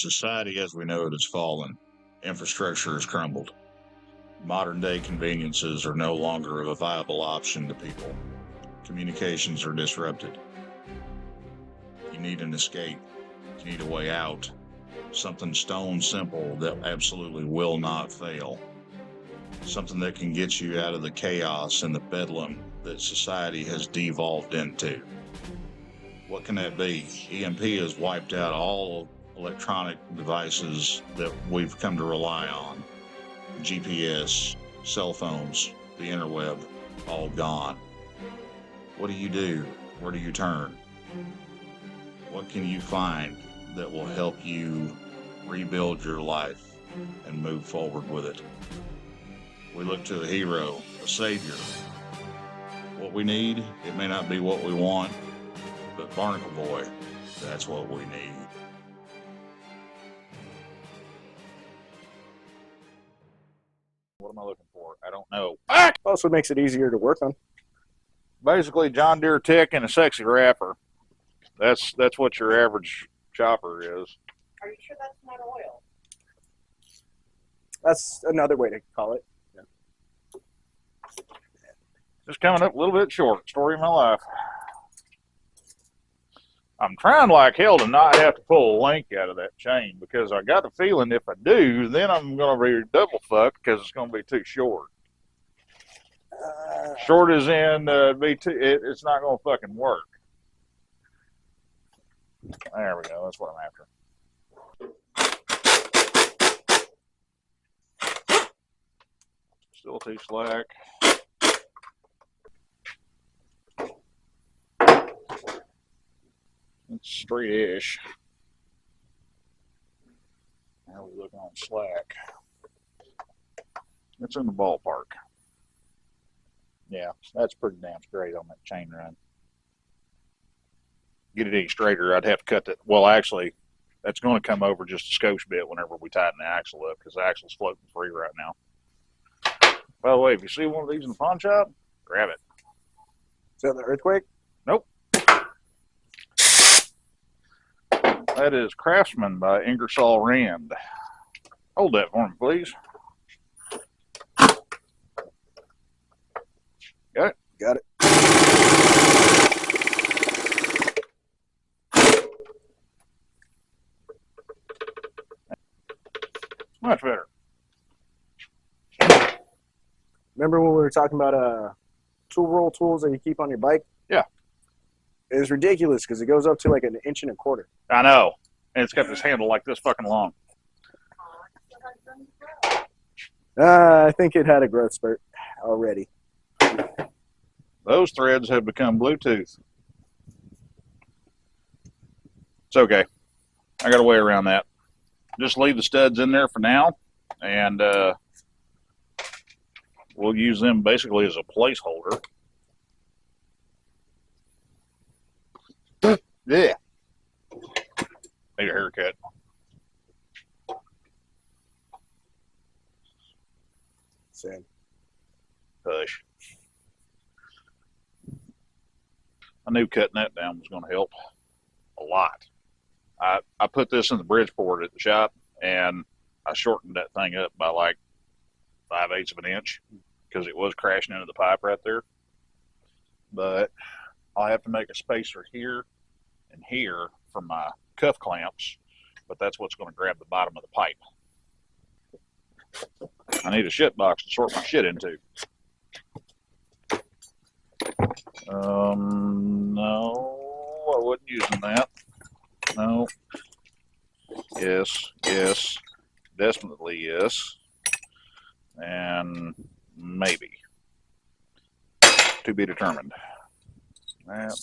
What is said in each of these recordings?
Society as we know it has fallen. Infrastructure has crumbled. Modern-day conveniences are no longer a viable option to people. Communications are disrupted. You need an escape. You need a way out. Something stone simple that absolutely will not fail. Something that can get you out of the chaos and the bedlam that society has devolved into. What can that be? EMP has wiped out all electronic devices that we've come to rely on. GPS, cell phones, the interweb, all gone. What do you do? Where do you turn? What can you find that will help you rebuild your life and move forward with it? We look to a hero, a savior. What we need, it may not be what we want, but Barnacle Boi, that's what we need. What am I looking for? I don't know. Also makes it easier to work on. Basically, John Deere Tick and a sexy wrapper. That's what your average chopper is. Are you sure that's not oil? That's another way to call it. Yeah. Just coming up a little bit short. Story of my life. I'm trying like hell to not have to pull a link out of that chain because I got the feeling if I do, then I'm going to be double fucked because it's going to be too short. Short as in it's not going to fucking work. There we go. That's what I'm after. Still too slack. It's straight-ish. How are we looking on slack? It's in the ballpark. Yeah, that's pretty damn straight on that chain run. Get it any straighter, I'd have to cut that. Well, actually, that's going to come over just a skosh bit whenever we tighten the axle up because the axle's floating free right now. By the way, if you see one of these in the pawn shop, grab it. Is that the earthquake? Nope. That is Craftsman by Ingersoll Rand. Hold that for me, please. Got it? Got it. Much better. Remember when we were talking about tool roll tools that you keep on your bike? Yeah. It was ridiculous because it goes up to like 1.25 inches. I know. And it's got this handle like this fucking long. I think it had a growth spurt already. Those threads have become Bluetooth. It's okay. I got a way around that. Just leave the studs in there for now, and we'll use them basically as a placeholder. Yeah. Need a haircut. Same. Hush. I knew cutting that down was going to help a lot. I put this in the Bridgeport at the shop, and I shortened that thing up by like 5/8 of an inch because it was crashing into the pipe right there. But I'll have to make a spacer here and here for my cuff clamps, but that's what's going to grab the bottom of the pipe. I need a shit box to sort my shit into. No, I wasn't using that. No. Yes, yes, definitely yes, and maybe. To be determined. That.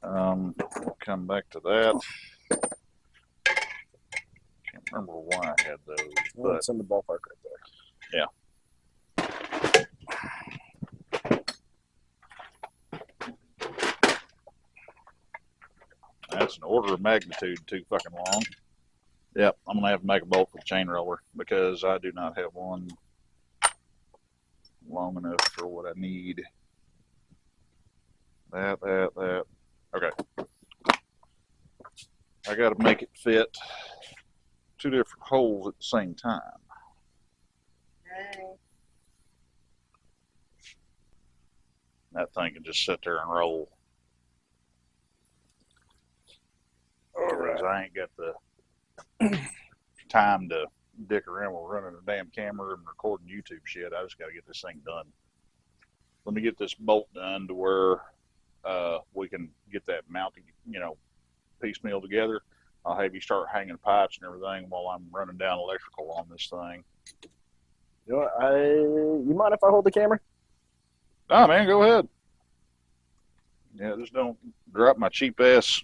We'll come back to that. Can't remember why I had those, Well, but it's in the ballpark right there. yeah. That's an order of magnitude too fucking long. Yep, I'm going to have to make a bolt for the chain roller because I do not have one long enough for what I need. That. Okay. I got to make it fit 2 different holes at the same time. Nice. That thing can just sit there and roll. Because I ain't got the time to dick around with running a damn camera and recording YouTube shit. I just got to get this thing done. Let me get this bolt done to where we can get that mounting, piecemeal together. I'll have you start hanging pipes and everything while I'm running down electrical on this thing. You know what, you mind if I hold the camera? Nah, man, go ahead. Yeah, just don't drop my cheap ass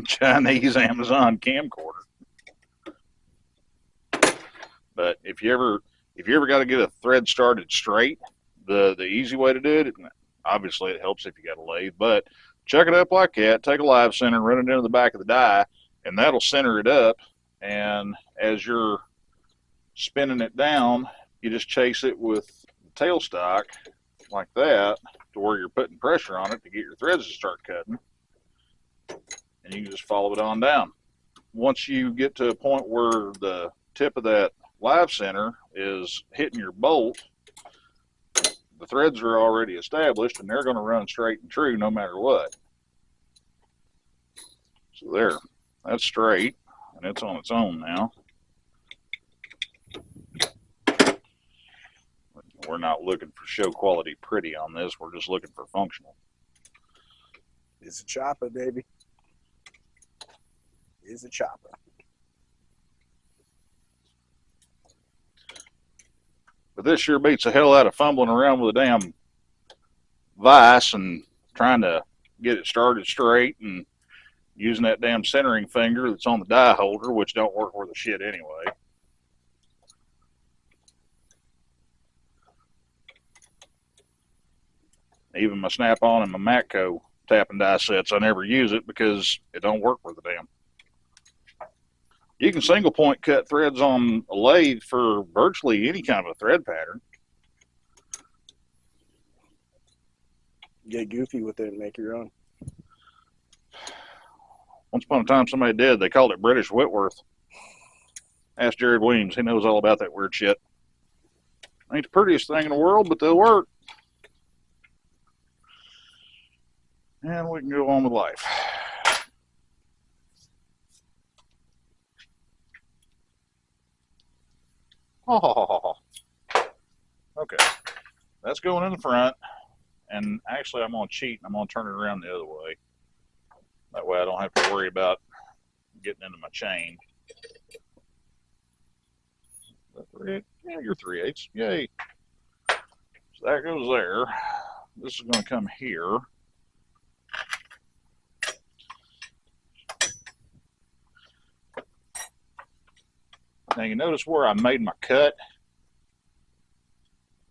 Chinese Amazon camcorder. But if you ever got to get a thread started straight, the easy way to do it, obviously it helps if you got a lathe, but chuck it up like that, take a live center, run it into the back of the die, and that'll center it up. And as you're spinning it down, you just chase it with the tailstock like that to where you're putting pressure on it to get your threads to start cutting. And you can just follow it on down. Once you get to a point where the tip of that live center is hitting your bolt, the threads are already established and they're going to run straight and true no matter what. So there, that's straight and it's on its own now. We're not looking for show quality pretty on this, we're just looking for functional. It's a chopper, baby. It's a chopper. But this sure beats the hell out of fumbling around with a damn vise and trying to get it started straight and using that damn centering finger that's on the die holder, which don't work worth a shit anyway. Even my Snap-on and my Matco tap and die sets, I never use it because it don't work worth a damn. You can single point cut threads on a lathe for virtually any kind of a thread pattern. Get goofy with it and make your own. Once upon a time somebody did, they called it British Whitworth. Ask Jared Weems, he knows all about that weird shit. Ain't the prettiest thing in the world, but they'll work. And we can go on with life. Oh, okay. That's going in the front. And actually, I'm going to cheat and I'm going to turn it around the other way. That way I don't have to worry about getting into my chain. Yeah, you're 3/8. Yay. So that goes there. This is going to come here. Now you notice where I made my cut.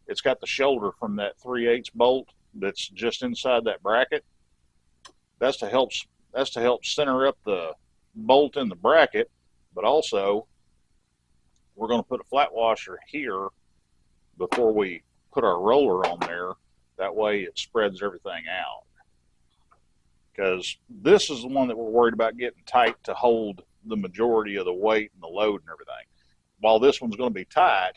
It's got the shoulder from that 3/8 bolt that's just inside that bracket. That's to help center up the bolt in the bracket, but also we're going to put a flat washer here before we put our roller on there. That way it spreads everything out. Because this is the one that we're worried about getting tight to hold the majority of the weight and the load and everything. While this one's going to be tight,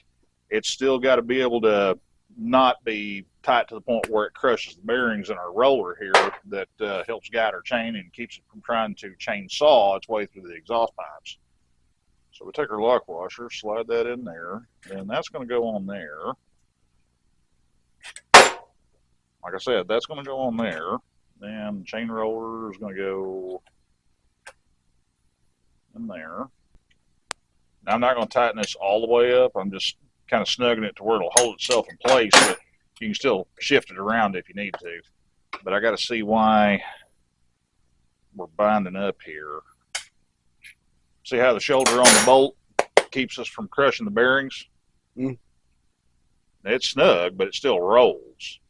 it's still got to be able to not be tight to the point where it crushes the bearings in our roller here that helps guide our chain and keeps it from trying to chainsaw its way through the exhaust pipes. So we take our lock washer, slide that in there, and that's going to go on there. Like I said, that's going to go on there. Then the chain roller is going to go in there. Now I'm not going to tighten this all the way up. I'm just kind of snugging it to where it'll hold itself in place, but you can still shift it around if you need to. But I got to see why we're binding up here. See how the shoulder on the bolt keeps us from crushing the bearings? Mm. It's snug, but it still rolls.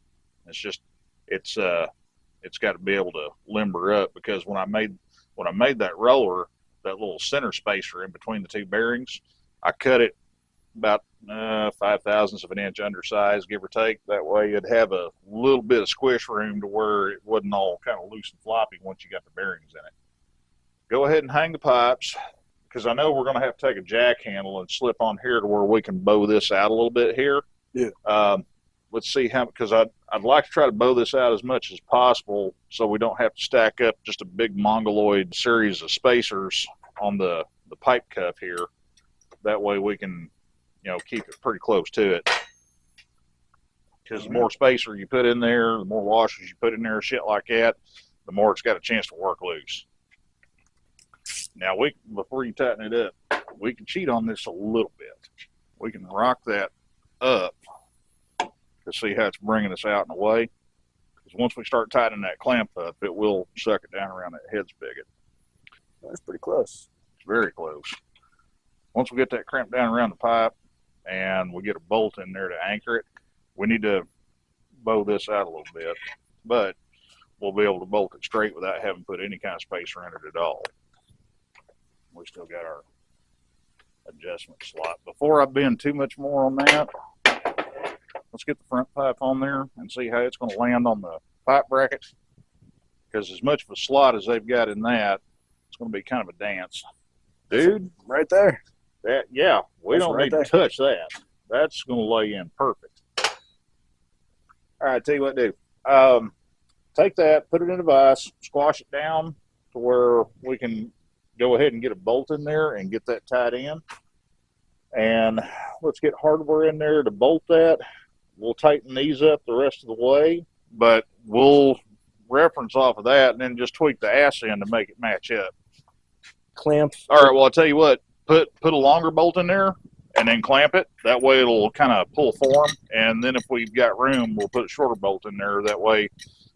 It's just, it's got to be able to limber up, because when I made that roller, that little center spacer in between the two bearings, I cut it about 5/1000 of an inch undersized, give or take. That way it'd have a little bit of squish room to where it wasn't all kind of loose and floppy once you got the bearings in it. go ahead and hang the pipes, because I know we're going to have to take a jack handle and slip on here to where we can bow this out a little bit here. Yeah. Let's see how, because I'd like to try to bow this out as much as possible so we don't have to stack up just a big mongoloid series of spacers on the pipe cup here. That way we can, keep it pretty close to it. Because the more spacer you put in there, the more washers you put in there, shit like that, the more it's got a chance to work loose. Now, before you tighten it up, we can cheat on this a little bit. We can rock that up to see how it's bringing us out and away. Because once we start tightening that clamp up, it will suck it down around that head spigot. That's pretty close. It's very close. Once we get that clamp down around the pipe and we get a bolt in there to anchor it, we need to bow this out a little bit, but we'll be able to bolt it straight without having to put any kind of spacer in it at all. We still got our adjustment slot. Before I bend too much more on that, let's get the front pipe on there and see how it's going to land on the pipe bracket. Because as much of a slot as they've got in that, it's going to be kind of a dance. Dude, right there. We don't need to touch that. That's going to lay in perfect. All right, tell you what to do. Take that, put it in a vise, squash it down to where we can go ahead and get a bolt in there and get that tied in. And let's get hardware in there to bolt that. We'll tighten these up the rest of the way, but we'll reference off of that and then just tweak the ass end to make it match up. Clamp. All right, well, I'll tell you what, put a longer bolt in there and then clamp it. That way it'll kind of pull form. And then if we've got room, we'll put a shorter bolt in there. That way,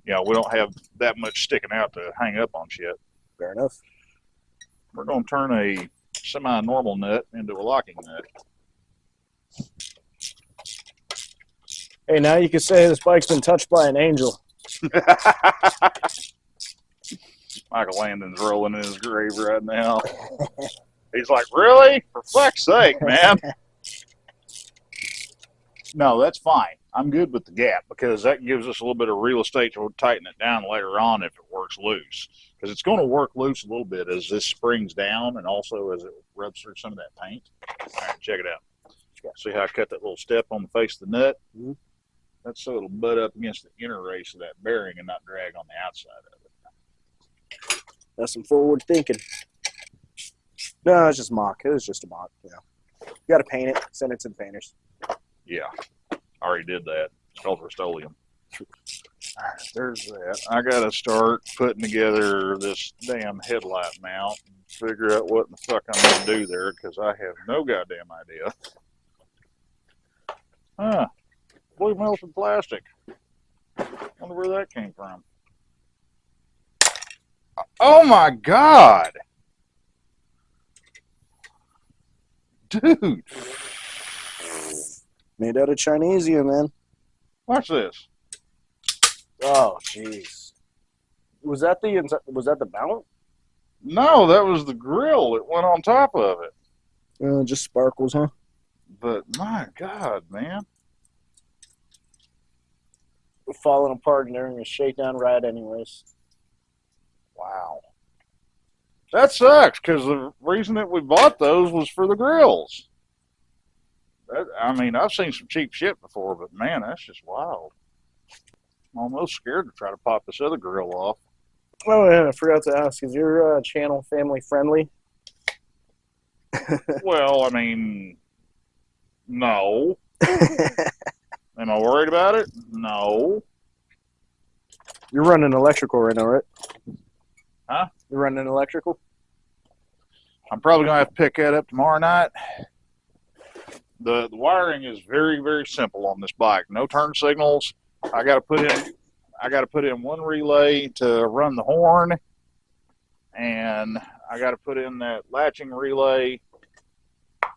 we don't have that much sticking out to hang up on shit. Fair enough. We're going to turn a semi-normal nut into a locking nut. Hey, now you can say this bike's been touched by an angel. Michael Landon's rolling in his grave right now. He's like, really? For fuck's sake, man. No, that's fine. I'm good with the gap because that gives us a little bit of real estate to tighten it down later on if it works loose. Because it's going to work loose a little bit as this springs down and also as it rubs through some of that paint. All right, check it out. See how I cut that little step on the face of the nut? Mm-hmm. That's so it'll butt up against the inner race of that bearing and not drag on the outside of it. That's some forward thinking. No, it's just mock. It was just a mock. You got to paint it, send it to the painters. Yeah, I already did that. It's called Rust-Oleum. There's that. I got to start putting together this damn headlight mount and figure out what the fuck I'm going to do there because I have no goddamn idea. Huh. Blue melted plastic. Wonder where that came from. Oh my God! Dude! Made out of Chinesium, man. Watch this. Oh, jeez. Was that the mount? No, that was the grill that went on top of it. Just sparkles, huh? But my God, man. We're falling apart during a shakedown ride anyways. Wow. That sucks, because the reason that we bought those was for the grills. I've seen some cheap shit before, but man, that's just wild. I'm almost scared to try to pop this other grill off. Oh, yeah, I forgot to ask. Is your channel family friendly? Well, no. Am I worried about it? No. You're running electrical right now, right? Huh? You're running electrical? I'm probably going to have to pick that up tomorrow night. The wiring is very, very simple on this bike. No turn signals. I got to put in one relay to run the horn, and I got to put in that latching relay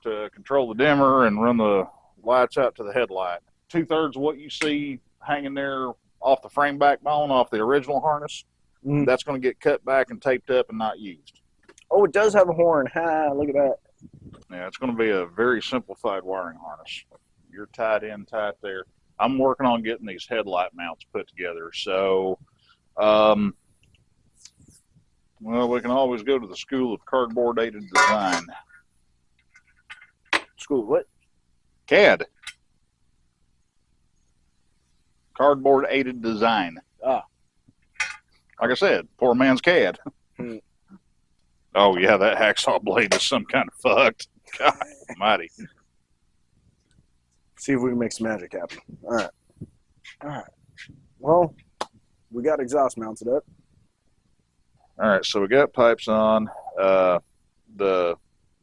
to control the dimmer and run the lights out to the headlight. 2/3 of what you see hanging there off the frame backbone, off the original harness, that's going to get cut back and taped up and not used. Oh, it does have a horn. Ha, look at that. Yeah, it's going to be a very simplified wiring harness. You're tied in tight there. I'm working on getting these headlight mounts put together. So Well, we can always go to the School of Cardboard Aided Design. School, what? CAD. Cardboard Aided Design. Ah. Like I said, poor man's CAD. Hmm. Oh, yeah, that hacksaw blade is some kind of fucked. God almighty. See if we can make some magic happen. All right. All right. Well, we got exhaust mounted up. All right, so we got pipes on. The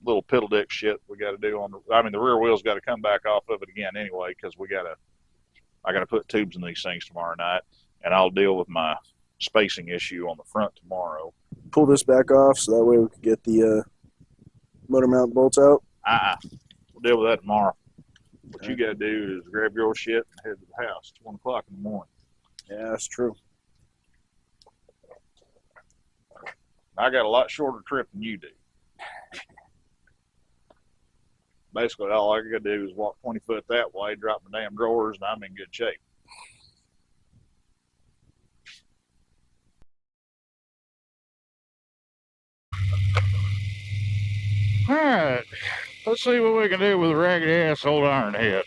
little piddle dick shit we got to do on the rear wheel's got to come back off of it again anyway, because I got to put tubes in these things tomorrow night, and I'll deal with my spacing issue on the front tomorrow. Pull this back off so that way we can get the motor mount bolts out. We'll deal with that tomorrow. What you got to do is grab your shit and head to the house. It's 1 o'clock in the morning. Yeah, that's true. I got a lot shorter trip than you do. Basically, all I got to do is walk 20 foot that way, drop my damn drawers, and I'm in good shape. All right, let's see what we can do with a ragged ass old iron head.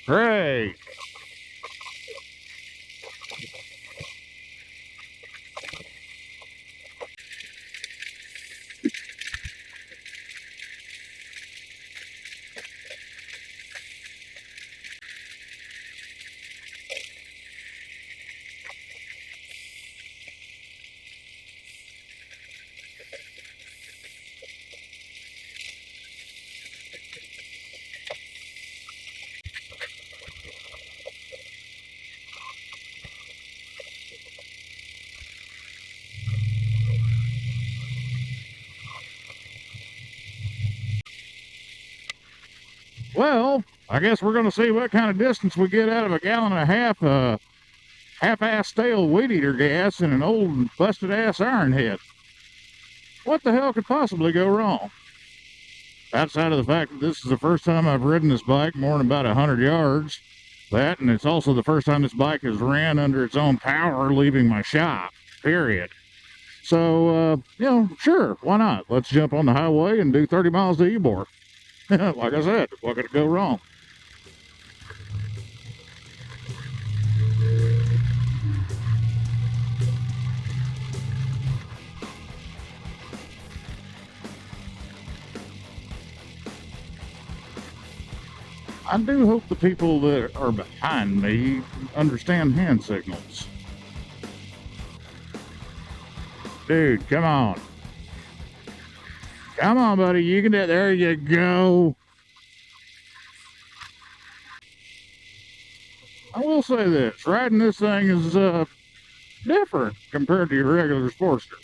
Great. Well, I guess we're going to see what kind of distance we get out of 1.5 gallons half-ass stale weed eater gas and an old busted-ass iron head. What the hell could possibly go wrong? Outside of the fact that this is the first time I've ridden this bike more than about 100 yards. That, and it's also the first time this bike has ran under its own power leaving my shop, period. So, sure, why not? Let's jump on the highway and do 30 miles to Ybor. Like I said, what could go wrong? I do hope the people that are behind me understand hand signals. Dude, come on. Come on, buddy. You can do it. There you go. I will say this. Riding this thing is different compared to your regular Sportster.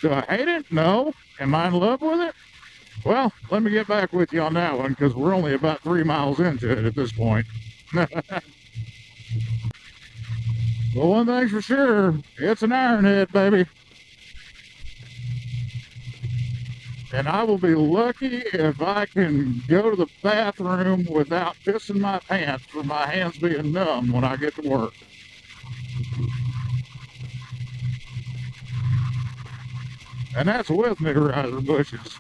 Do I hate it? No. Am I in love with it? Well, let me get back with you on that one because we're only about 3 miles into it at this point. Well, one thing's for sure, it's an iron head, baby. And I will be lucky if I can go to the bathroom without pissing my pants for my hands being numb when I get to work. And that's with Niagara bushes.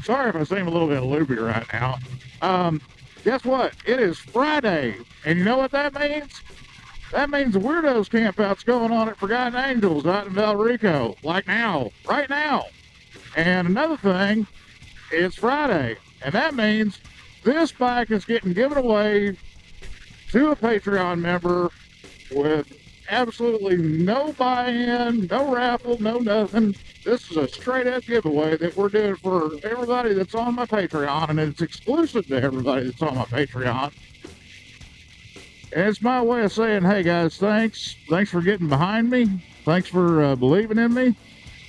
Sorry if I seem a little bit loopy right now. Guess what? It is Friday. And you know what that means? That means the Weirdo's Campout's going on at Forgotten Angels out in Valrico. Like now. Right now. And another thing, it's Friday. And that means this bike is getting given away to a Patreon member with absolutely no buy-in, no raffle, no nothing. This is a straight-up giveaway that we're doing for everybody that's on my Patreon, and it's exclusive to everybody that's on my Patreon. And it's my way of saying, hey guys, thanks. Thanks for getting behind me. Thanks for believing in me.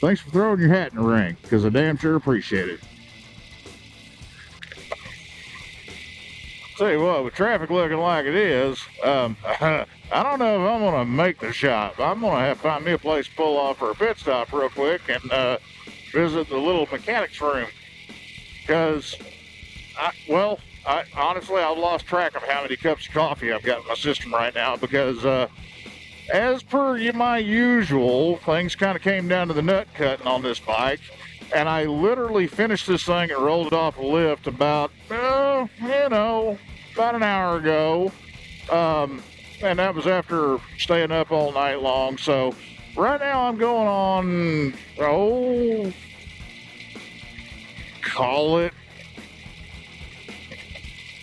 Thanks for throwing your hat in the ring, because I damn sure appreciate it. Tell you what, with traffic looking like it is, I don't know if I'm gonna make the shop. I'm gonna have to find me a place to pull off for a pit stop real quick and visit the little mechanics room. Because, I honestly, I've lost track of how many cups of coffee I've got in my system right now because, as per my usual, things kind of came down to the nut cutting on this bike, and I literally finished this thing and rolled it off a lift about, about an hour ago, and that was after staying up all night long. So right now I'm going on, call it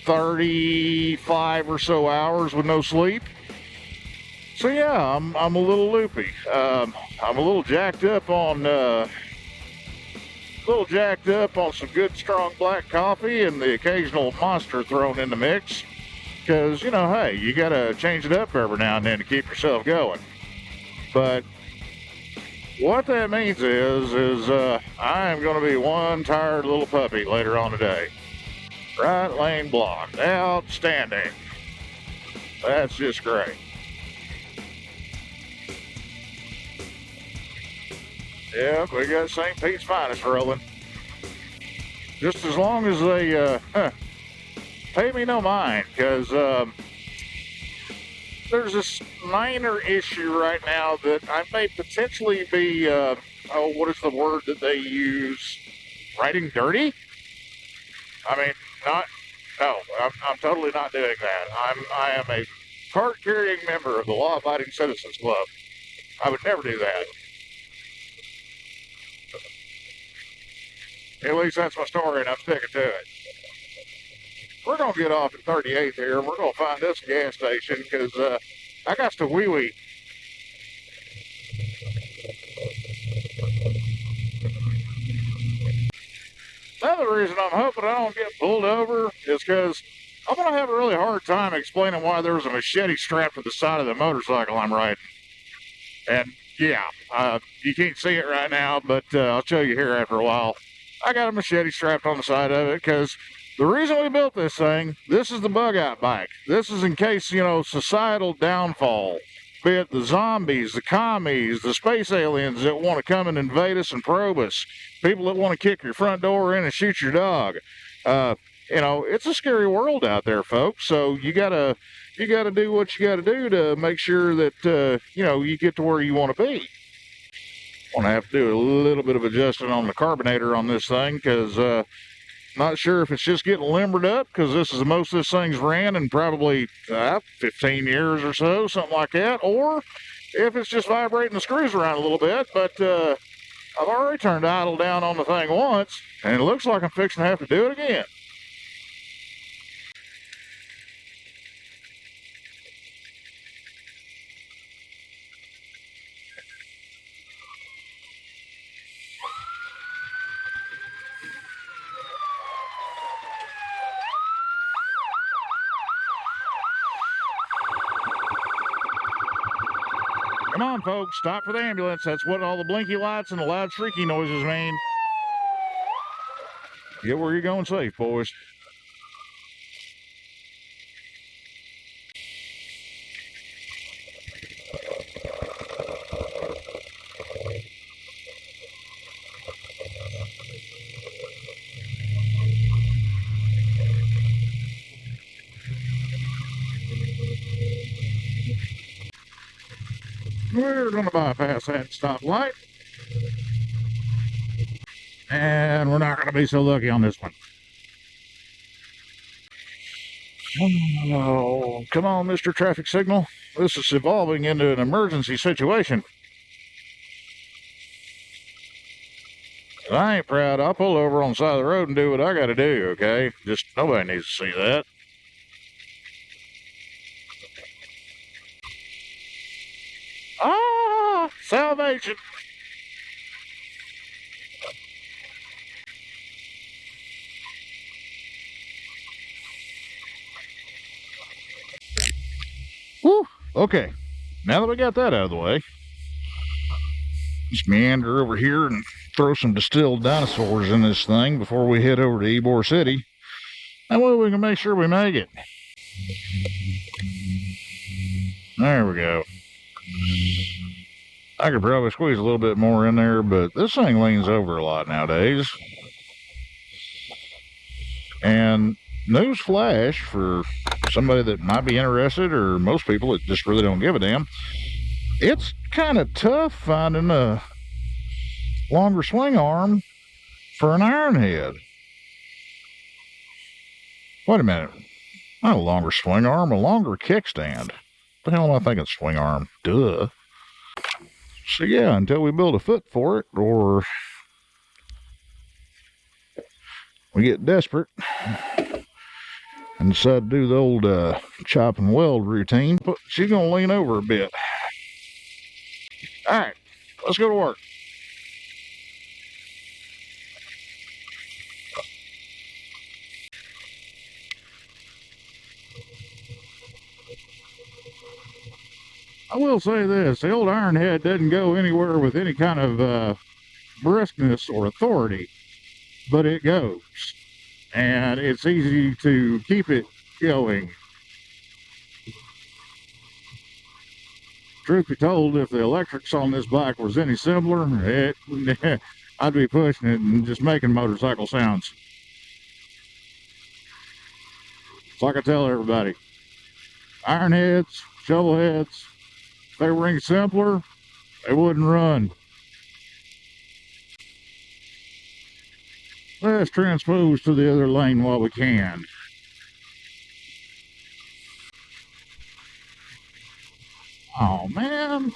35 or so hours with no sleep. So yeah, I'm a little loopy. I'm a little jacked up on some good strong black coffee and the occasional monster thrown in the mix. Because hey, you gotta change it up every now and then to keep yourself going. But what that means is I am going to be one tired little puppy later on today. Right lane blocked. Outstanding. That's just great. Yeah, we got St. Pete's finest rolling. Just as long as they pay me no mind, because there's this minor issue right now that I may potentially be, what is the word that they use? Riding dirty? I mean, I'm totally not doing that. I am a cart-carrying member of the Law-Abiding Citizens Club. I would never do that. At least that's my story, and I'm sticking to it. We're going to get off at 38th here, and we're going to find this gas station, because I got to wee-wee. Another reason I'm hoping I don't get pulled over is because I'm going to have a really hard time explaining why there was a machete strapped to the side of the motorcycle I'm riding. And yeah, you can't see it right now, but I'll show you here after a while. I got a machete strapped on the side of it because the reason we built this thing, this is the bug out bike. This is in case, societal downfall, be it the zombies, the commies, the space aliens that want to come and invade us and probe us, people that want to kick your front door in and shoot your dog. It's a scary world out there, folks. So you gotta do what you gotta do to make sure that you get to where you want to be. I'm gonna have to do a little bit of adjusting on the carbonator on this thing because not sure if it's just getting limbered up because this is the most this thing's ran in probably 15 years or so, something like that, or if it's just vibrating the screws around a little bit. But I've already turned idle down on the thing once, and it looks like I'm fixing to have to do it again. Come on, folks, stop for the ambulance. That's what all the blinky lights and the loud shrieky noises mean. Get where you're going safe, boys. We're going to bypass that stoplight. And we're not going to be so lucky on this one. Oh, come on, Mr. Traffic Signal. This is evolving into an emergency situation. If I ain't proud, I'll pull over on the side of the road and do what I got to do, okay? Just nobody needs to see that. Ah, salvation. Whew, okay. Now that we got that out of the way, just meander over here and throw some distilled dinosaurs in this thing before we head over to Ybor City. That way we can make sure we make it. There we go. I could probably squeeze a little bit more in there, but this thing leans over a lot nowadays. And news flash for somebody that might be interested, or most people that just really don't give a damn, it's kind of tough finding a longer swing arm for an iron head. Wait a minute. Not a longer swing arm, a longer kickstand. What the hell am I thinking swing arm? Duh. So yeah, until we build a foot for it, or we get desperate and decide to do the old chop and weld routine, but she's going to lean over a bit. All right, let's go to work. I will say this, the old iron head doesn't go anywhere with any kind of briskness or authority, but it goes. And it's easy to keep it going. Truth be told, if the electrics on this bike was any simpler, I'd be pushing it and just making motorcycle sounds. It's like I tell everybody, iron heads, shovel heads, if they were any simpler, they wouldn't run. Let's transpose to the other lane while we can. Oh man,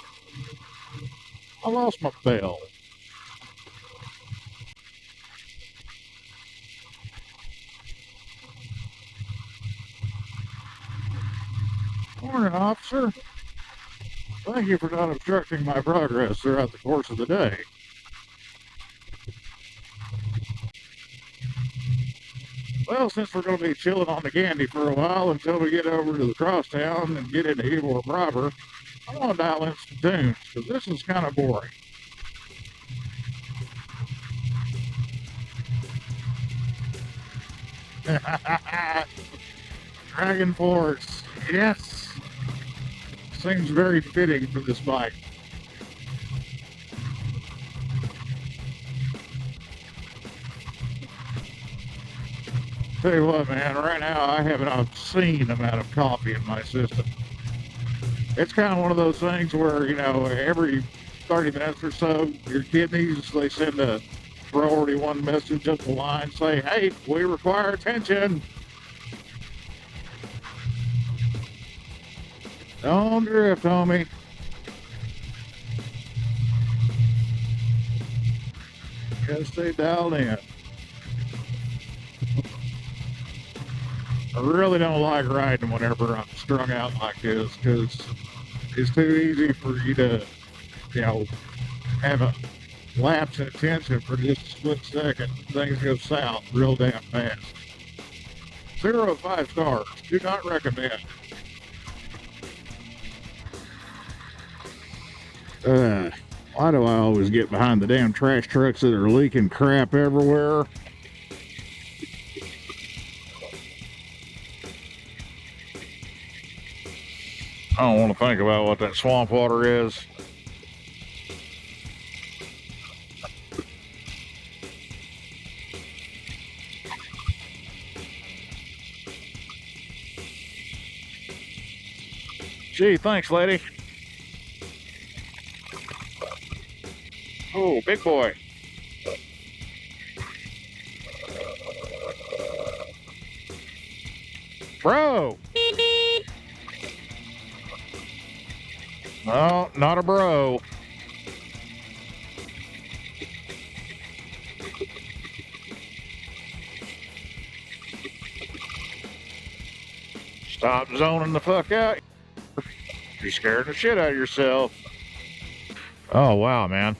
I lost my bell. Morning, officer. Thank you for not obstructing my progress throughout the course of the day. Well, since we're going to be chilling on the candy for a while until we get over to the crosstown and get into Evil proper, I want to dial in some tunes, because this is kind of boring. Dragon Force, yes! Seems very fitting for this bike. Tell you what, man, right now I have an obscene amount of coffee in my system. It's kind of one of those things where, you know, every 30 minutes or so, your kidneys, they send a priority one message up the line, say, hey, we require attention. Don't drift, homie. Gotta stay dialed in. I really don't like riding whenever I'm strung out like this, because it's too easy for you to, you know, have a lapse in attention for just a split second. Things go south real damn fast. 0 to 5 stars. Do not recommend. Why do I always get behind the damn trash trucks that are leaking crap everywhere? I don't want to think about what that swamp water is. Gee, thanks, lady. Oh, big boy. Bro. No, not a bro. Stop zoning the fuck out. You're scaring the shit out of yourself. Oh, wow, man.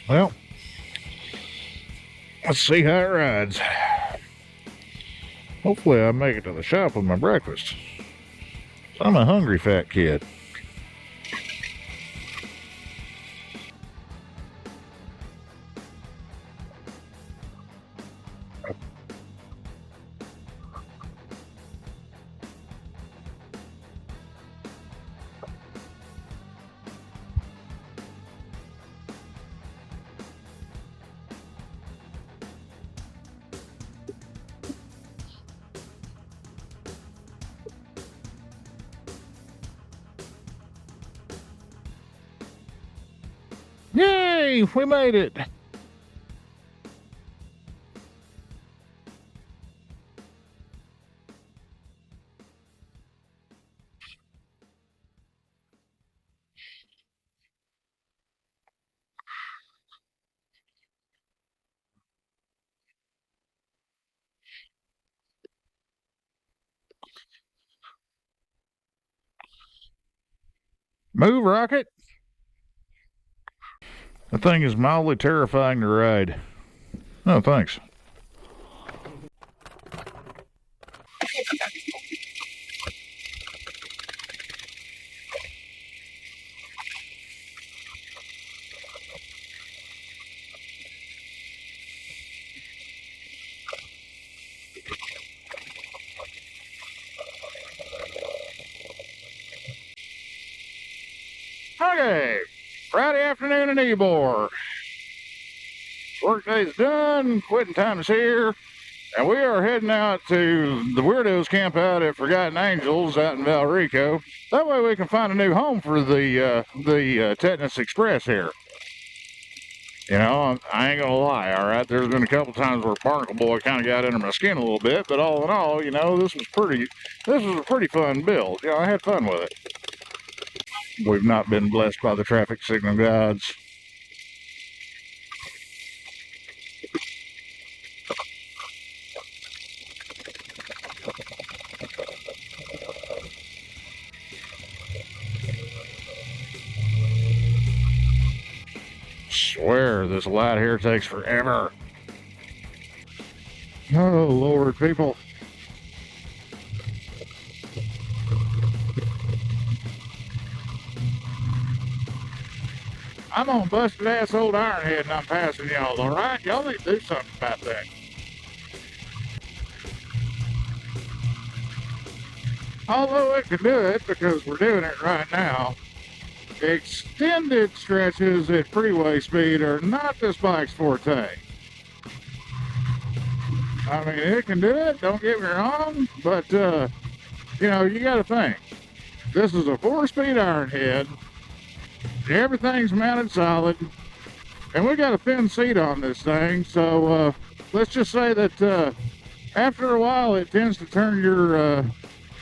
Well, let's see how it rides. Hopefully I make it to the shop with my breakfast. I'm a hungry fat kid. Yay! We made it! Move, Rocket! The thing is mildly terrifying to ride. Oh, thanks. Okay, Friday afternoon in Ybor. Workday's done, quitting time is here, and we are heading out to the Weirdos Campout at Forgotten Angels out in Valrico. That way we can find a new home for the Tetanus Express here. You know, I ain't gonna lie, all right? There's been a couple times where Barnacle Boi kind of got under my skin a little bit, but all in all, you know, this was a pretty fun build. You know, I had fun with it. We've not been blessed by the traffic signal gods. Swear this light here takes forever. Oh Lord, people. I'm on busted ass old Ironhead and I'm passing y'all, alright? Y'all need to do something about that. Although it can do it because we're doing it right now, extended stretches at freeway speed are not this bike's forte. I mean, it can do it, don't get me wrong, but, you know, you gotta think. This is a 4-speed Ironhead. Everything's mounted solid, and we got a thin seat on this thing, so let's just say that after a while it tends to turn your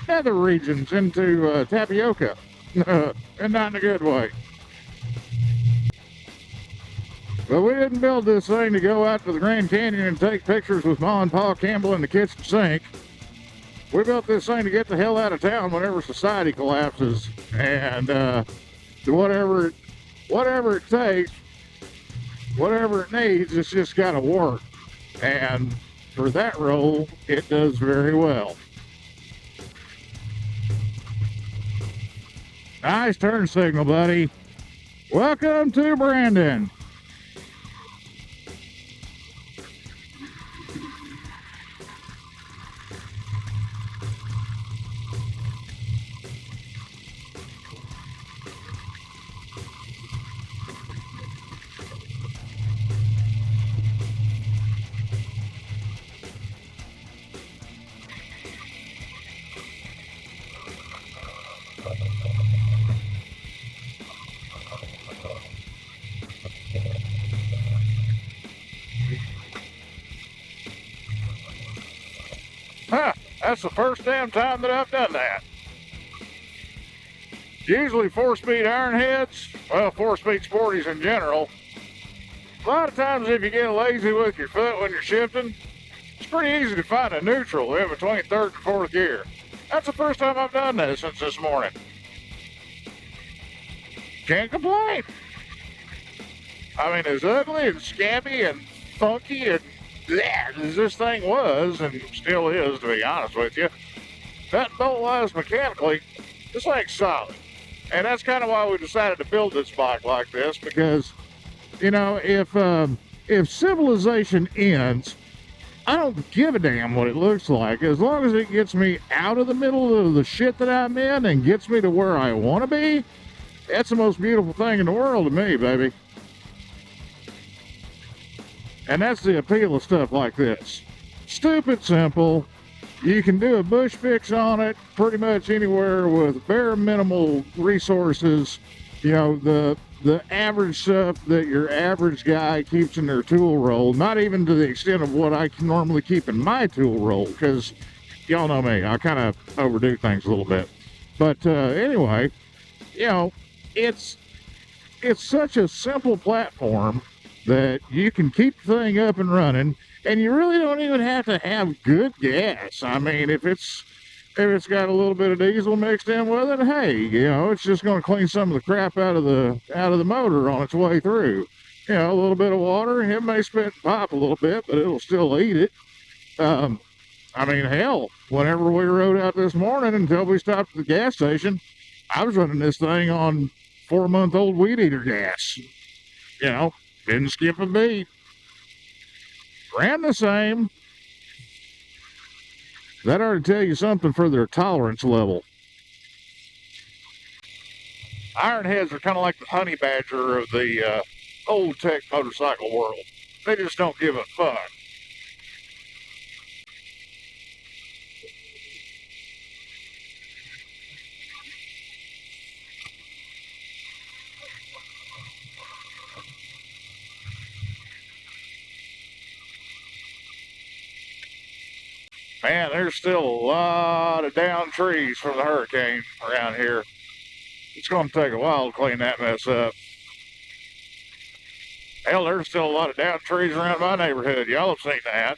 nether regions into tapioca, and not in a good way. But we didn't build this thing to go out to the Grand Canyon and take pictures with Ma and Pa Campbell in the kitchen sink. We built this thing to get the hell out of town whenever society collapses, and whatever it takes, whatever it needs, it's just got to work. And for that role, it does very well. Nice turn signal, buddy. Welcome to Brandon. Huh, that's the first damn time that I've done that. Usually 4-speed Ironheads, well, 4-speed Sporties in general, a lot of times if you get lazy with your foot when you're shifting, it's pretty easy to find a neutral in between 3rd and 4th gear. That's the first time I've done that since this morning. Can't complain. I mean, as ugly and scabby and funky and bleh as this thing was, and still is, to be honest with you, nut and bolt wise mechanically, this thing's solid. And that's kind of why we decided to build this bike like this, because, you know, if civilization ends, I don't give a damn what it looks like, as long as it gets me out of the middle of the shit that I'm in and gets me to where I want to be. That's the most beautiful thing in the world to me, baby. And that's the appeal of stuff like this. Stupid simple. You can do a bush fix on it pretty much anywhere with bare minimal resources. You know, the average stuff that your average guy keeps in their tool roll, not even to the extent of what I can normally keep in my tool roll, because y'all know me, I kind of overdo things a little bit. But anyway, you know, it's such a simple platform that you can keep the thing up and running, and you really don't even have to have good gas. I mean, if it's got a little bit of diesel mixed in with it, hey, you know, it's just going to clean some of the crap out of the motor on its way through. You know, a little bit of water, it may spit and pop a little bit, but it'll still eat it. I mean, hell, whenever we rode out this morning until we stopped at the gas station, I was running this thing on 4-month-old weed eater gas. You know, didn't skip a beat. Ran the same. That ought to tell you something for their tolerance level. Ironheads are kind of like the honey badger of the old tech motorcycle world. They just don't give a fuck. Man, there's still a lot of down trees from the hurricane around here. It's going to take a while to clean that mess up. Hell, there's still a lot of down trees around my neighborhood. Y'all have seen that.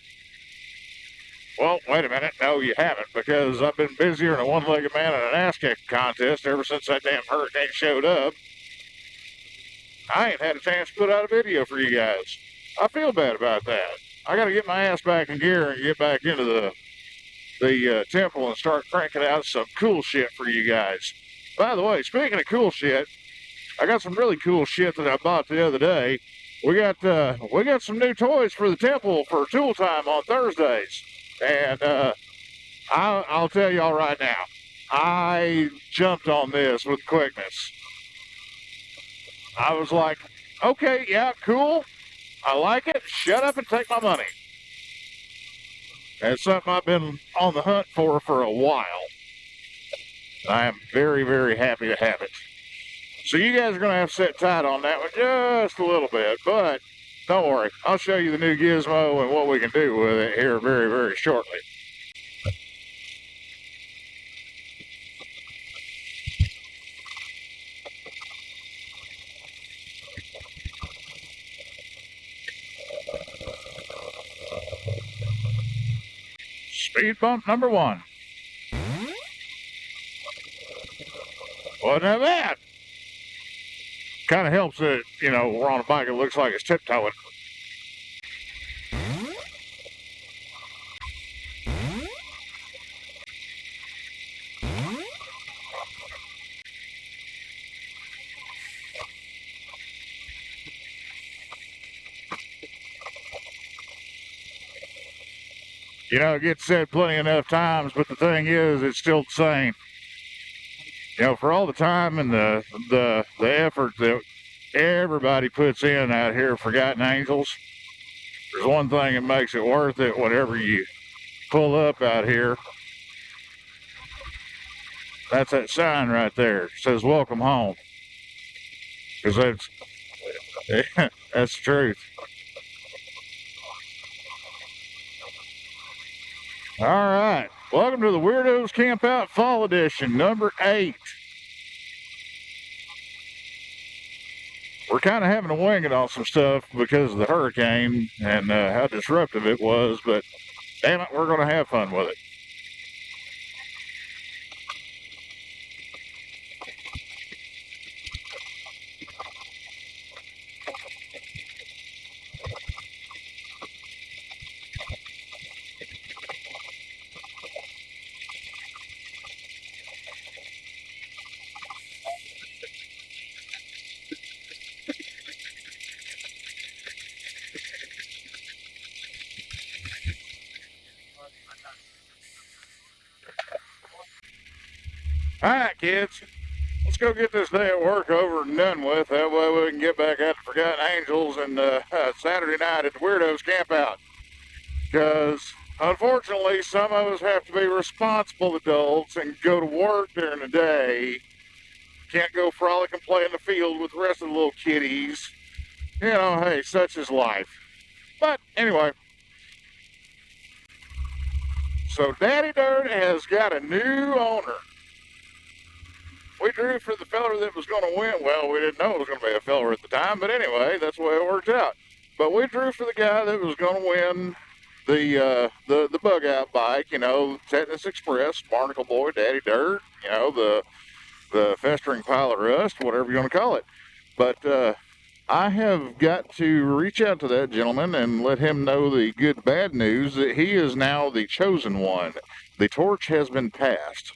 Well, wait a minute. No, you haven't, because I've been busier than a one-legged man in an ass-kicking contest ever since that damn hurricane showed up. I ain't had a chance to put out a video for you guys. I feel bad about that. I got to get my ass back in gear and get back into the temple and start cranking out some cool shit for you guys. By the way, speaking of cool shit, I got some really cool shit that I bought the other day. We got some new toys for the temple for tool time on Thursdays, and I'll tell y'all right now, I jumped on this with quickness. I was like, okay, yeah, cool, I like it. Shut up and take my money. That's something I've been on the hunt for a while. I am very, very happy to have it. So you guys are going to have to sit tight on that one just a little bit, but don't worry. I'll show you the new gizmo and what we can do with it here very, very shortly. Speed bump number 1. Wasn't that bad? Kind of helps that, you know, we're on a bike that looks like it's tiptoeing. You know, it gets said plenty enough times, but the thing is, it's still the same. You know, for all the time and the effort that everybody puts in out here, Forgotten Angels, there's one thing that makes it worth it whenever you pull up out here. That's that sign right there. It says welcome home. Because that's the truth. All right. Welcome to the Weirdos Campout Fall Edition, number 8. We're kind of having to wing it on some stuff because of the hurricane and how disruptive it was, but damn it, we're going to have fun with it. Alright, kids. Let's go get this day at work over and done with. That way we can get back at the Forgotten Angels and Saturday night at the Weirdo's Campout. Because, unfortunately, some of us have to be responsible adults and go to work during the day. Can't go frolic and play in the field with the rest of the little kiddies. You know, hey, such is life. But, anyway. So, Daddy Dirt has got a new owner. We drew for the feller that was going to win. Well, we didn't know it was going to be a feller at the time, but anyway, that's the way it worked out. But we drew for the guy that was going to win the bug out bike, you know, Tetanus Express, Barnacle Boi, Daddy Dirt, you know, the festering pile of rust, whatever you want to call it. But I have got to reach out to that gentleman and let him know the good bad news that he is now the chosen one. The torch has been passed.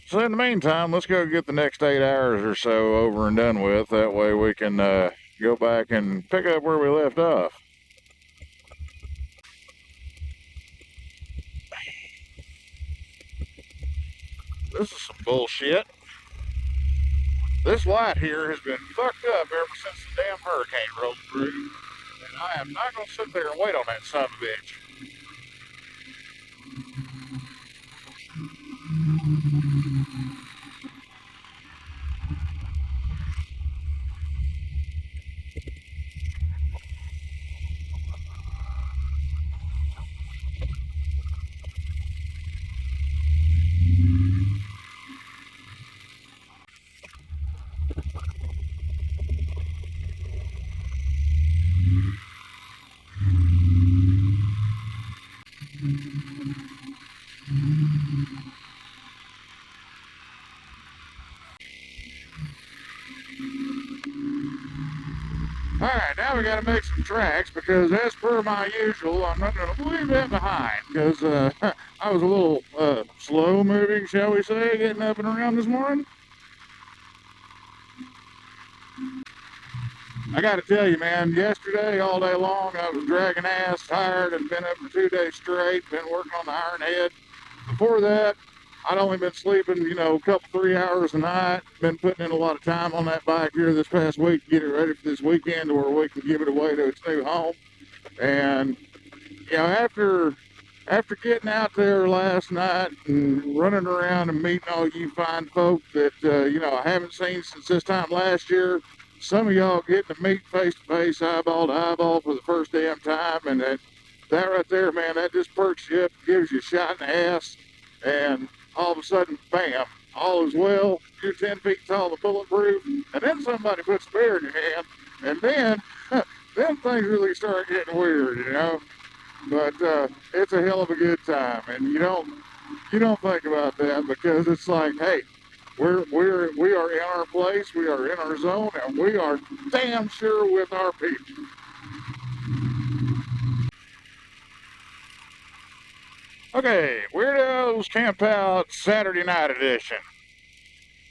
So in the meantime, let's go get the next 8 hours or so over and done with. That way we can go back and pick up where we left off. This is some bullshit. This light here has been fucked up ever since the damn hurricane rolled through. And I am not going to sit there and wait on that son of a bitch. Alright, now we got to make some tracks because as per my usual, I'm not going to leave that behind because I was a little slow moving, shall we say, getting up and around this morning. I got to tell you, man, yesterday all day long I was dragging ass, tired, and been up for 2 days straight, been working on the iron head. Before that, I'd only been sleeping, you know, a couple, 3 hours a night. Been putting in a lot of time on that bike here this past week to get it ready for this weekend where we can give it away to its new home. And, you know, after getting out there last night and running around and meeting all you fine folk that, you know, I haven't seen since this time last year, some of y'all getting to meet face to face, eyeball to eyeball for the first damn time, and that right there, man, that just perks you up, gives you a shot in the ass, and all of a sudden, bam, all is well, you're 10 feet tall and bulletproof, and then somebody puts a beer in your hand, and then things really start getting weird, you know. But it's a hell of a good time, and you don't think about that because it's like, hey, we are in our place, we are in our zone, and we are damn sure with our people. Okay, Weirdo's Campout Saturday Night Edition.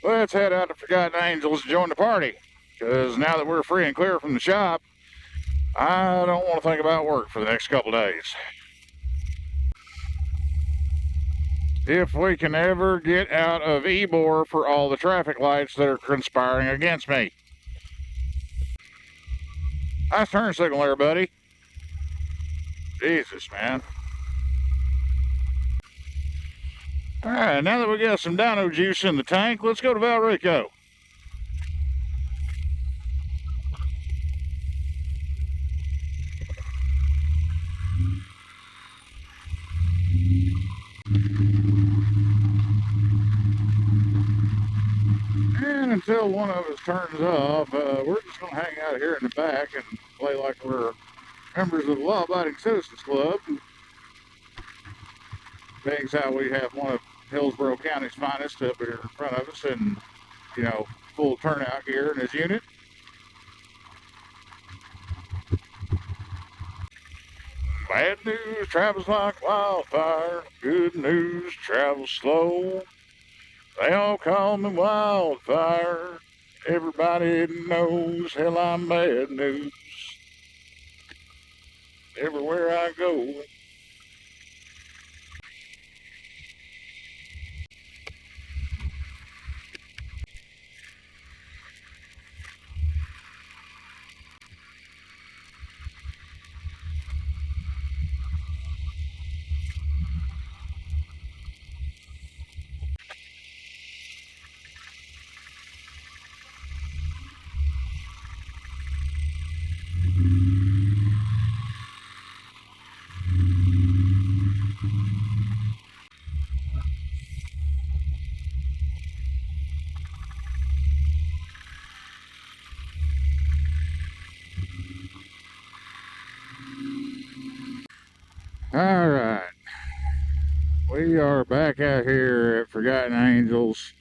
Let's head out to Forgotten Angels to join the party, because now that we're free and clear from the shop, I don't want to think about work for the next couple days. If we can ever get out of Ybor for all the traffic lights that are conspiring against me. Nice turn signal there, buddy. Jesus, man. Alright, now that we got some dino juice in the tank, let's go to Valrico. And until one of us turns off, we're just going to hang out here in the back and play like we're members of the Law Abiding Citizens Club. Being how we have one of Hillsborough County's finest up here in front of us and, you know, full turnout gear in his unit. Bad news travels like wildfire, good news travels slow. They all call me wildfire, everybody knows, hell, I'm bad news. Everywhere I go. All right, we are back out here at Forgotten Angels,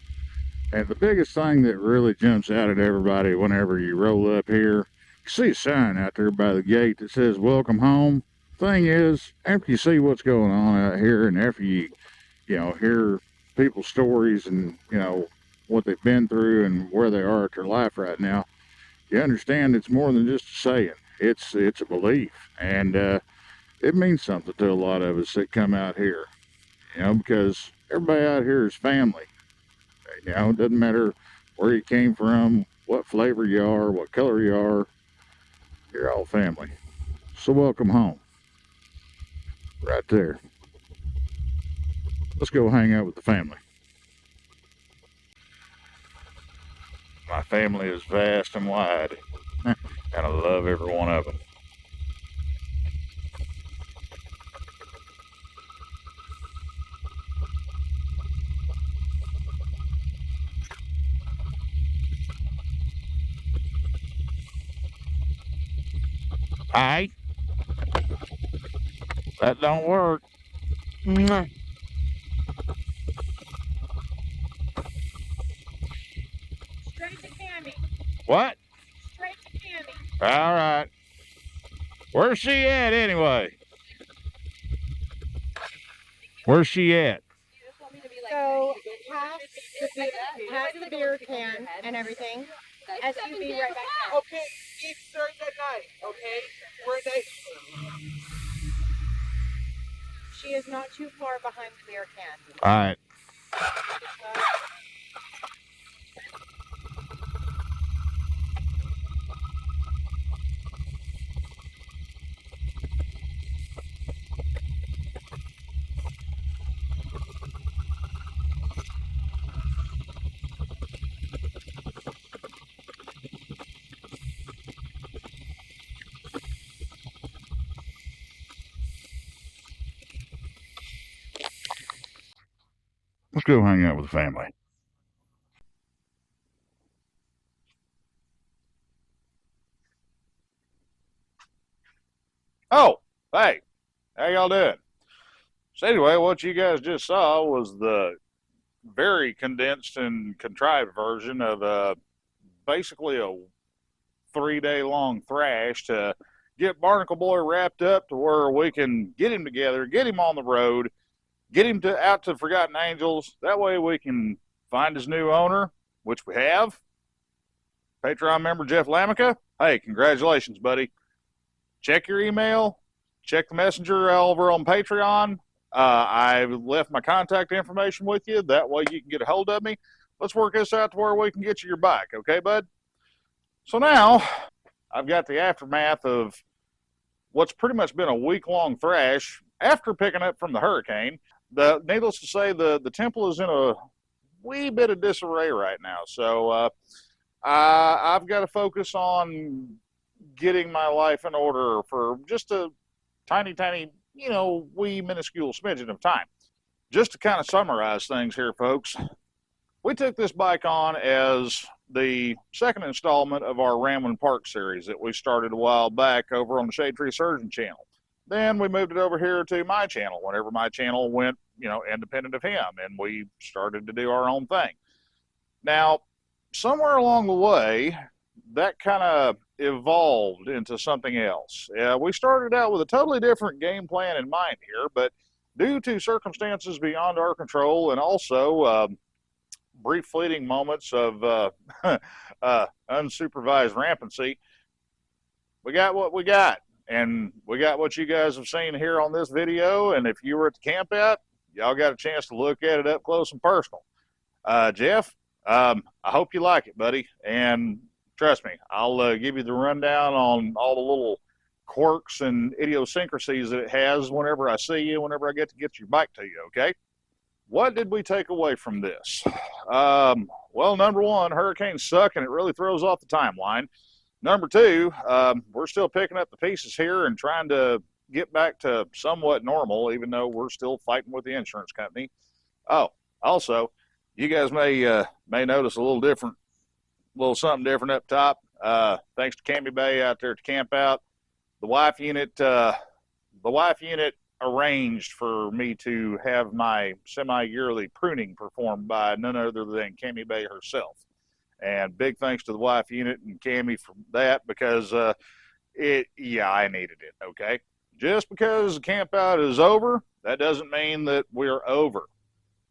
and the biggest thing that really jumps out at everybody whenever you roll up here, you see a sign out there by the gate that says welcome home. Thing is, after you see what's going on out here, and after you hear people's stories and what they've been through and where they are at their life right now, you understand it's more than just a saying. It's a belief, and it means something to a lot of us that come out here, because everybody out here is family. It doesn't matter where you came from, what flavor you are, what color you are, you're all family. So welcome home. Right there. Let's go hang out with the family. My family is vast and wide, and I love every one of them. Hey, that don't work. Mwah. Straight to Cammy. What? Straight to Cammy. All right. Where's she at anyway? Where's she at? So past the beer can and everything. SUV right back there. Okay, each Thursday night, okay? Where they... She is not too far behind the beer can. All right. Let's go hang out with the family. Oh, hey, how y'all doing? So anyway, what you guys just saw was the very condensed and contrived version of basically a 3-day long thrash to get Barnacle Boi wrapped up to where we can get him together, get him on the road, get him out to Forgotten Angels. That way we can find his new owner, which we have. Patreon member Jeff Lamica. Hey, congratulations, buddy. Check your email. Check the messenger over on Patreon. I've left my contact information with you. That way you can get a hold of me. Let's work this out to where we can get you your bike. Okay, bud? So now I've got the aftermath of what's pretty much been a week-long thrash after picking up from the hurricane. Needless to say, the temple is in a wee bit of disarray right now. So I've got to focus on getting my life in order for just a tiny, wee minuscule smidgen of time. Just to kind of summarize things here, folks, we took this bike on as the second installment of our Ramblin' Park series that we started a while back over on the Shade Tree Surgeon channel. Then we moved it over here to my channel whenever my channel went, independent of him, and we started to do our own thing. Now, somewhere along the way, that kind of evolved into something else. We started out with a totally different game plan in mind here, but due to circumstances beyond our control and also brief fleeting moments of unsupervised rampancy, we got what we got. And we got what you guys have seen here on this video. And if you were at the campout, y'all got a chance to look at it up close and personal. Jeff, I hope you like it, buddy. And trust me, I'll give you the rundown on all the little quirks and idiosyncrasies that it has whenever I see you, whenever I get your bike to you, okay? What did we take away from this? Well, number one, hurricanes suck and it really throws off the timeline. Number two, we're still picking up the pieces here and trying to get back to somewhat normal, even though we're still fighting with the insurance company. Oh, also, you guys may notice a little something different up top. Thanks to Cammy Bay out there at the Campout. The wife unit arranged for me to have my semi-yearly pruning performed by none other than Cammy Bay herself. And big thanks to the wife unit and Cammy for that, because I needed it, okay? Just because the camp out is over, that doesn't mean that we're over.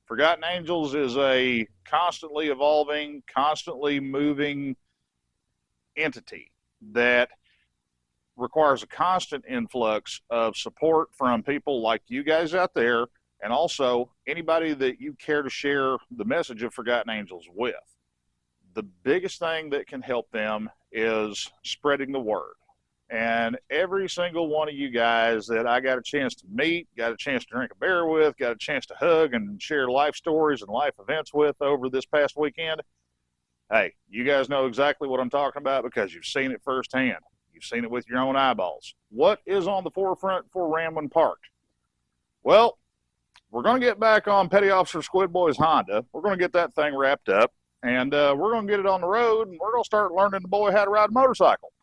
Forgotten Angels is a constantly evolving, constantly moving entity that requires a constant influx of support from people like you guys out there, and also anybody that you care to share the message of Forgotten Angels with. The biggest thing that can help them is spreading the word. And every single one of you guys that I got a chance to meet, got a chance to drink a beer with, got a chance to hug and share life stories and life events with over this past weekend, hey, you guys know exactly what I'm talking about because you've seen it firsthand. You've seen it with your own eyeballs. What is on the forefront for Ramblin' Park? Well, we're going to get back on Petty Officer Squid Boy's Honda. We're going to get that thing wrapped up, and we're going to get it on the road, and we're going to start learning the boy how to ride a motorcycle.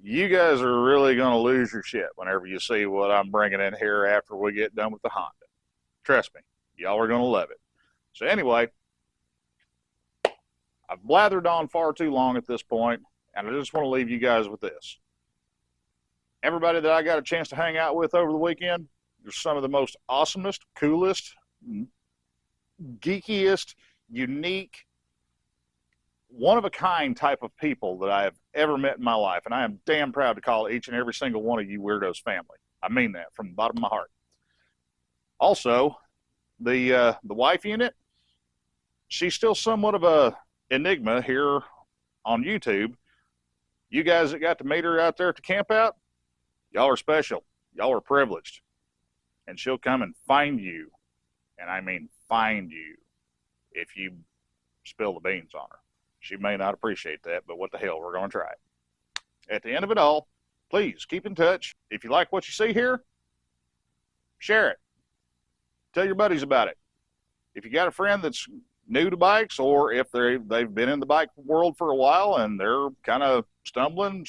You guys are really going to lose your shit whenever you see what I'm bringing in here after we get done with the Honda. Trust me, y'all are going to love it. So anyway, I've blathered on far too long at this point, and I just want to leave you guys with this. Everybody that I got a chance to hang out with over the weekend, you're some of the most awesomest, coolest, geekiest, unique, one-of-a-kind type of people that I have ever met in my life, and I am damn proud to call each and every single one of you weirdos family. I mean that from the bottom of my heart. Also, the wife unit, she's still somewhat of a enigma here on YouTube. You guys that got to meet her out there at the Campout, y'all are special. Y'all are privileged. And she'll come and find you, and I mean find you, if you spill the beans on her. She may not appreciate that, but what the hell, we're going to try it. At the end of it all, please keep in touch. If you like what you see here, share it. Tell your buddies about it. If you got a friend that's new to bikes, or if they've been in the bike world for a while and they're kind of struggling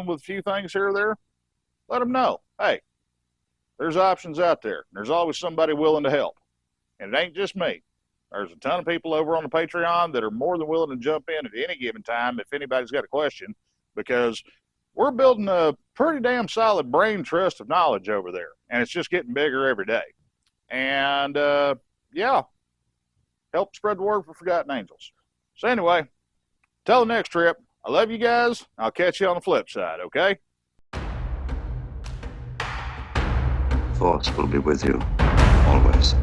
with a few things here or there, let them know. Hey, there's options out there. There's always somebody willing to help. And it ain't just me. There's a ton of people over on the Patreon that are more than willing to jump in at any given time if anybody's got a question, because we're building a pretty damn solid brain trust of knowledge over there, and it's just getting bigger every day. And, yeah, help spread the word for Forgotten Angels. So anyway, till the next trip, I love you guys. I'll catch you on the flip side, okay? Force will be with you, always.